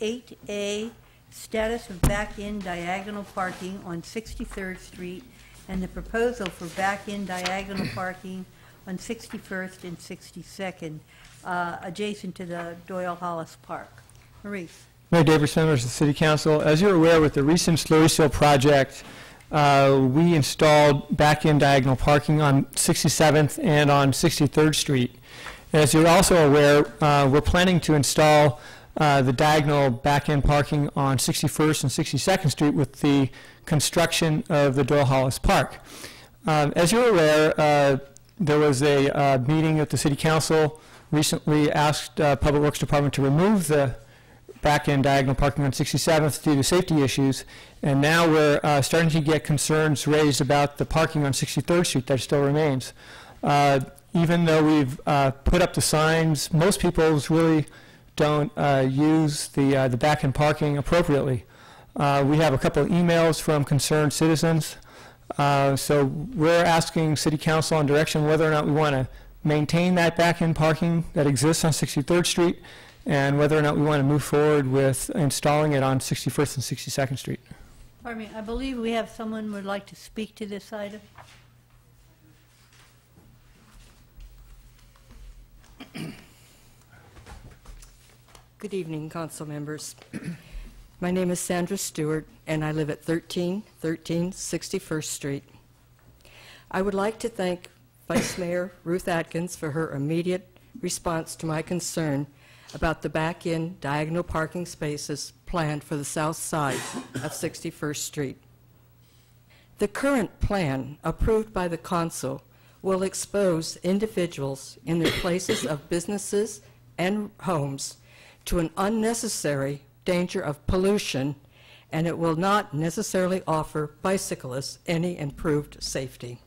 8A, status of back-end diagonal parking on 63rd Street, and the proposal for back-end diagonal parking on 61st and 62nd, adjacent to the Doyle Hollis Park. Maurice. Mayor Davis, members of the City Council, as you're aware, with the recent slurry seal project, we installed back-end diagonal parking on 67th and on 63rd Street. And as you're also aware, we're planning to install the diagonal back-end parking on 61st and 62nd Street with the construction of the Doyle Hollis Park. As you're aware, there was a meeting at the City Council recently asked Public Works Department to remove the back-end diagonal parking on 67th due to safety issues, and now we're starting to get concerns raised about the parking on 63rd Street that still remains. Even though we've put up the signs, most people really don't use the back-end parking appropriately. We have a couple of emails from concerned citizens, so we're asking City Council on direction whether or not we want to maintain that back-end parking that exists on 63rd Street, and whether or not we want to move forward with installing it on 61st and 62nd Street. Pardon me, I believe we have someone who would like to speak to this item. Good evening, council members. My name is Sandra Stewart, and I live at 1313 61st Street. I would like to thank Vice Mayor Ruth Atkins for her immediate response to my concern about the back-end diagonal parking spaces planned for the south side of 61st Street. The current plan approved by the council will expose individuals in their places of businesses and homes to an unnecessary danger of pollution, and it will not necessarily offer bicyclists any improved safety.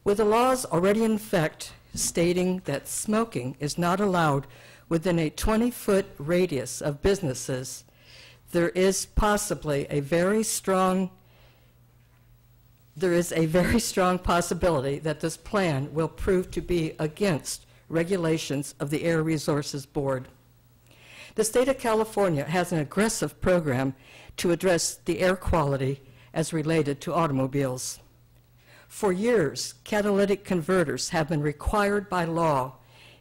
With the laws already in effect stating that smoking is not allowed within a 20-foot radius of businesses, there is a very strong possibility that this plan will prove to be against regulations of the Air Resources Board. The state of California has an aggressive program to address the air quality as related to automobiles. For years, catalytic converters have been required by law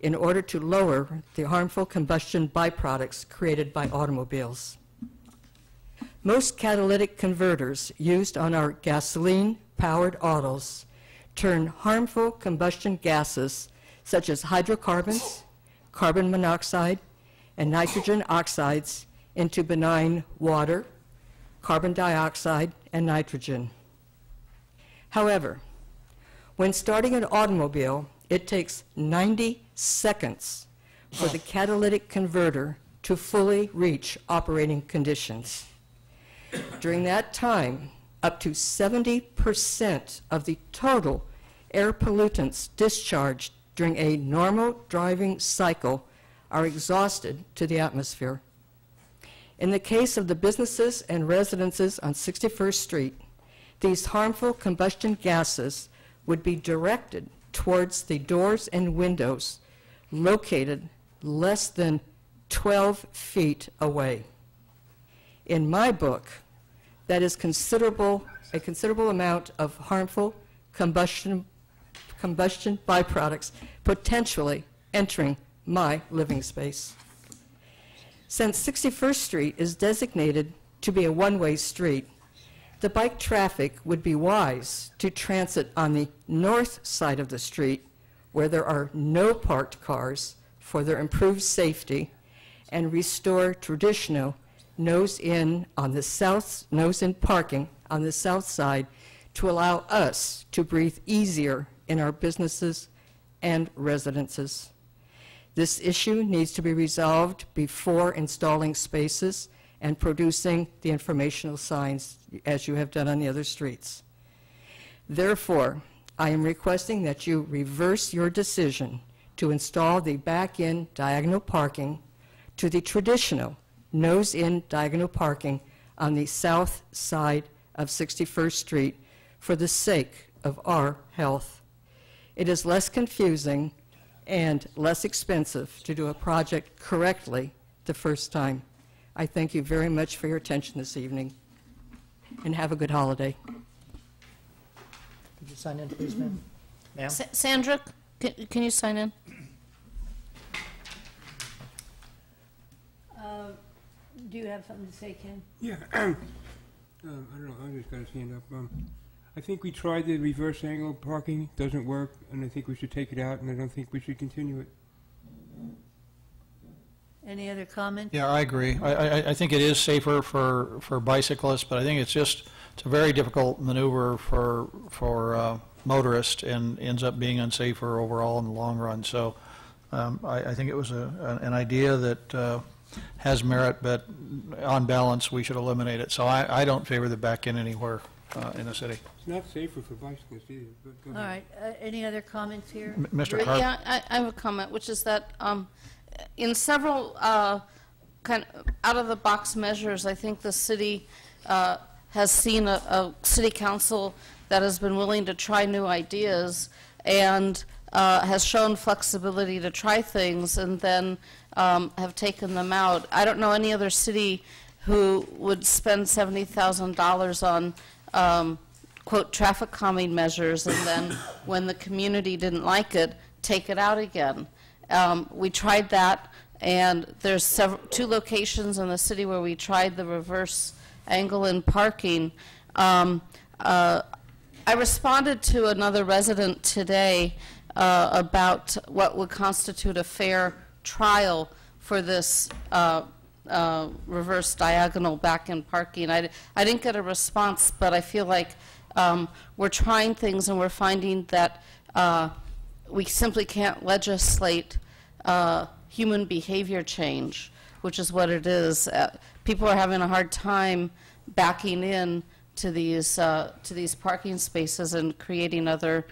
in order to lower the harmful combustion byproducts created by automobiles. Most catalytic converters used on our gasoline-powered autos turn harmful combustion gases such as hydrocarbons, carbon monoxide, and nitrogen oxides into benign water, carbon dioxide, and nitrogen. However, when starting an automobile, it takes 90 seconds for the catalytic converter to fully reach operating conditions. During that time, up to 70% of the total air pollutants discharged during a normal driving cycle are exhausted to the atmosphere. In the case of the businesses and residences on 61st Street, these harmful combustion gases would be directed towards the doors and windows located less than 12 feet away. In my book, that is a considerable amount of harmful combustion byproducts potentially entering my living space. Since 61st Street is designated to be a one-way street, the bike traffic would be wise to transit on the north side of the street where there are no parked cars for their improved safety, and restore traditional nose-in parking on the south side to allow us to breathe easier in our businesses and residences. This issue needs to be resolved before installing spaces and producing the informational signs as you have done on the other streets. Therefore, I am requesting that you reverse your decision to install the back-in diagonal parking to the traditional nose-in diagonal parking on the south side of 61st Street for the sake of our health. It is less confusing and less expensive to do a project correctly the first time. I thank you very much for your attention this evening, and have a good holiday. Could you sign in, please, ma'am? Ma'am? Sandra, can you sign in? Do you have something to say, Ken? Yeah, I don't know, I just got to stand up. I think we tried the reverse angle parking, doesn't work, and I think we should take it out, and I don't think we should continue it. Any other comments? Yeah, I agree. I think it is safer for bicyclists, but I think it's a very difficult maneuver for motorists and ends up being unsafer overall in the long run. So I think it was an idea that has merit, but on balance, we should eliminate it. So I don't favor the back end anywhere in the city. It's not safer for bicyclists either, but go All ahead. right, any other comments here? Mr. Carp? Yeah, I have a comment, which is that in several kind of out-of-the-box measures, I think the city has seen a city council that has been willing to try new ideas and has shown flexibility to try things and then have taken them out. I don't know any other city who would spend $70,000 on, quote, traffic calming measures and then when the community didn't like it, take it out again. We tried that, and there's two locations in the city where we tried the reverse angle in parking. I responded to another resident today about what would constitute a fair trial for this reverse diagonal back-in parking. I didn't get a response, but I feel like we're trying things and we're finding that we simply can't legislate human behavior change, which is what it is. People are having a hard time backing in to these parking spaces and creating other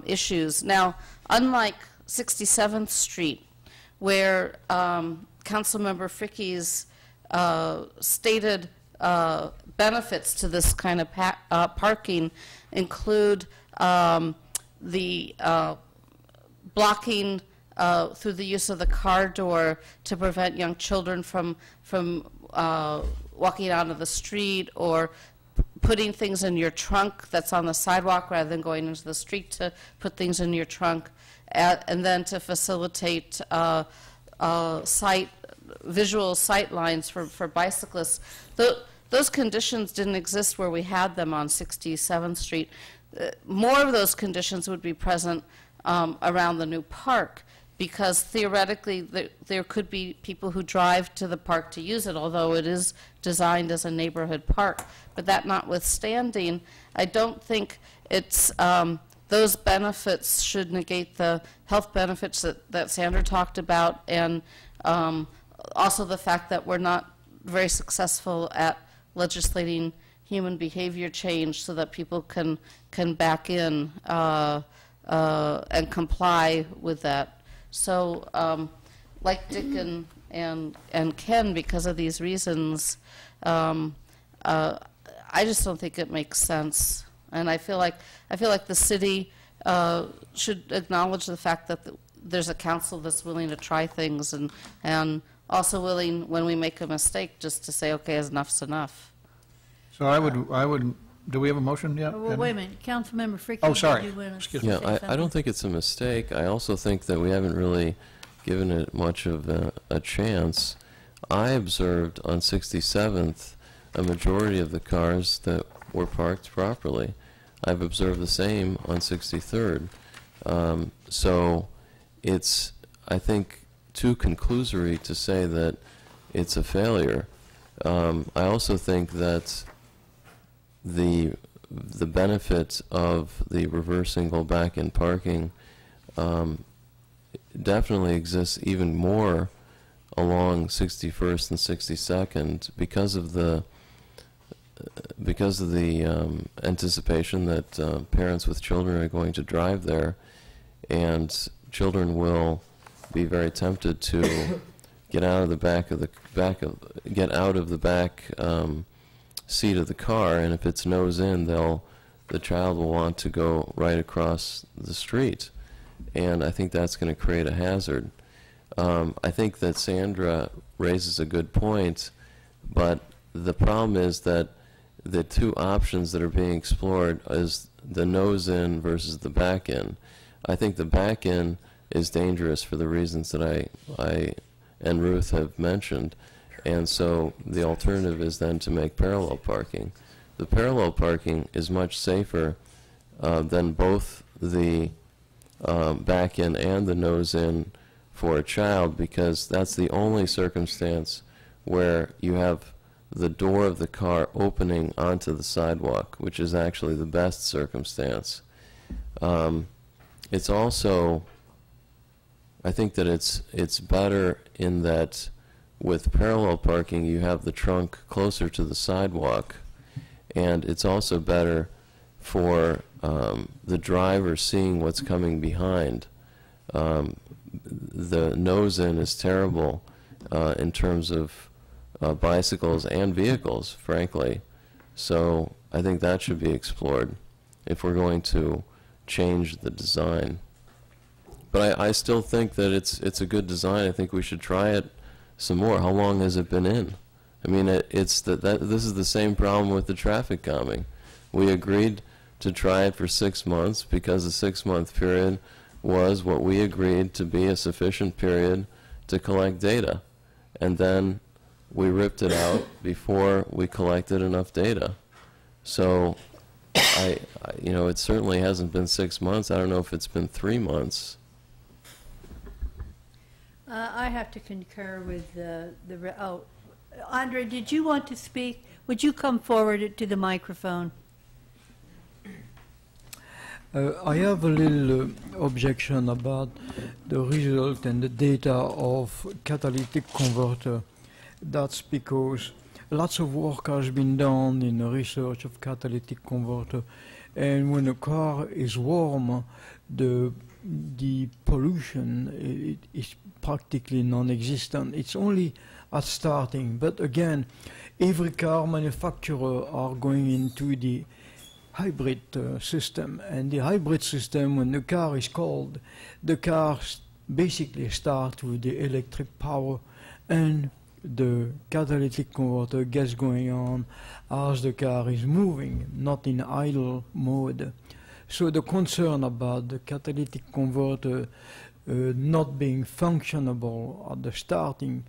issues. Now, unlike 67th Street, where Councilmember Fricke's stated benefits to this kind of parking include the blocking through the use of the car door to prevent young children from walking out of the street, or putting things in your trunk that's on the sidewalk rather than going into the street to put things in your trunk, and then to facilitate visual sight lines for bicyclists. Those conditions didn't exist where we had them on 67th Street. More of those conditions would be present around the new park, because theoretically there could be people who drive to the park to use it, although it is designed as a neighborhood park. But that notwithstanding, I don't think it's those benefits should negate the health benefits that Sandra talked about, and also the fact that we're not very successful at legislating human behavior change so that people can back in and comply with that. So, like Dick and Ken, because of these reasons, I just don't think it makes sense. And I feel like the city should acknowledge the fact that there's a council that's willing to try things and also willing, when we make a mistake, just to say, okay, enough's enough. So I would, do we have a motion yet? Well, wait a minute, Councilmember Fricke. Oh, sorry. did you wanna Excuse say me. Yeah, I something? don't think it's a mistake. I also think that we haven't really given it much of a chance. I observed on 67th a majority of the cars that were parked properly. I've observed the same on 63rd. So it's, I think, too conclusory to say that it's a failure. I also think that the benefit of the reverse single back-in parking definitely exists even more along 61st and 62nd because of the anticipation that parents with children are going to drive there, and children will be very tempted to get out of the back seat of the car, and if it's nose in, the child will want to go right across the street, and I think that's going to create a hazard. I think that Sandra raises a good point, but the problem is that the two options that are being explored is the nose-in versus the back-in. I think the back-in is dangerous for the reasons that I and Ruth have mentioned, and so the alternative is then to make parallel parking. The parallel parking is much safer than both the back-in and the nose-in for a child, because that's the only circumstance where you have the door of the car opening onto the sidewalk, which is actually the best circumstance. It's also, I think that it's better in that with parallel parking you have the trunk closer to the sidewalk, and it's also better for the driver seeing what's coming behind. The nose-in is terrible in terms of bicycles and vehicles, frankly. So I think that should be explored if we're going to change the design. But I still think that it's a good design. I think we should try it some more. How long has it been in? I mean, this is the same problem with the traffic calming. We agreed to try it for 6 months because the 6-month period was what we agreed to be a sufficient period to collect data. And then we ripped it out before we collected enough data. So, you know, it certainly hasn't been 6 months. I don't know if it's been 3 months. I have to concur with Andre, did you want to speak? Would you come forward to the microphone? I have a little objection about the result and the data of catalytic converter. That's because lots of work has been done in the research of catalytic converter, and when a car is warm, the pollution is practically non-existent. It's only at starting, but again, every car manufacturer are going into the hybrid system, and the hybrid system, when the car is cold, the car basically starts with the electric power, and the catalytic converter gets going on as the car is moving, not in idle mode. So the concern about the catalytic converter not being functionable at the starting,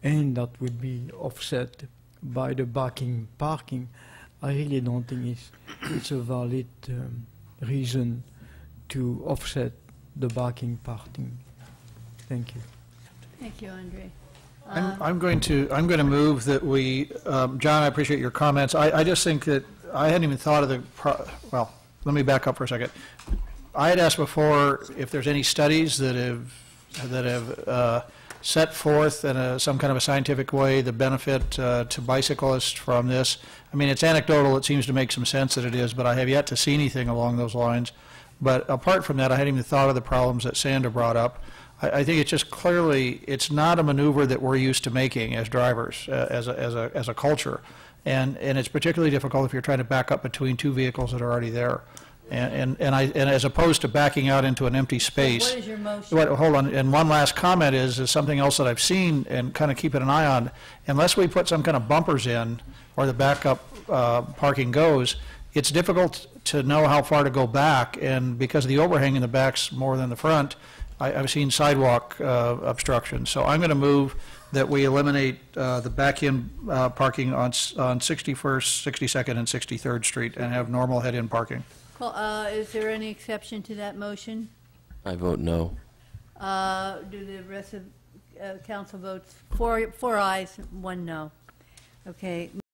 and that would be offset by the backing parking, I really don't think it's a valid reason to offset the backing parking. Thank you. Thank you, Andre. I'm going to move that we, John, I appreciate your comments. I just think that I hadn't even thought of well, let me back up for a second. I had asked before if there's any studies that have set forth in some kind of a scientific way the benefit to bicyclists from this. I mean, it's anecdotal. It seems to make some sense that it is, but I have yet to see anything along those lines. But apart from that, I hadn't even thought of the problems that Sandra brought up. I think it's just clearly, it's not a maneuver that we're used to making as drivers, as a culture. And it's particularly difficult if you're trying to back up between two vehicles that are already there. And as opposed to backing out into an empty space. What is your motion? Hold on. And one last comment is something else that I've seen and kind of keeping an eye on. Unless we put some kind of bumpers in where the backup parking goes, it's difficult to know how far to go back. And because the overhang in the back's more than the front, I've seen sidewalk obstruction. So I'm going to move that we eliminate the back-in parking on 61st, 62nd, and 63rd Street and have normal head-in parking. Is there any exception to that motion? I vote no. Do the rest of council votes? Four ayes, 1 no. Okay.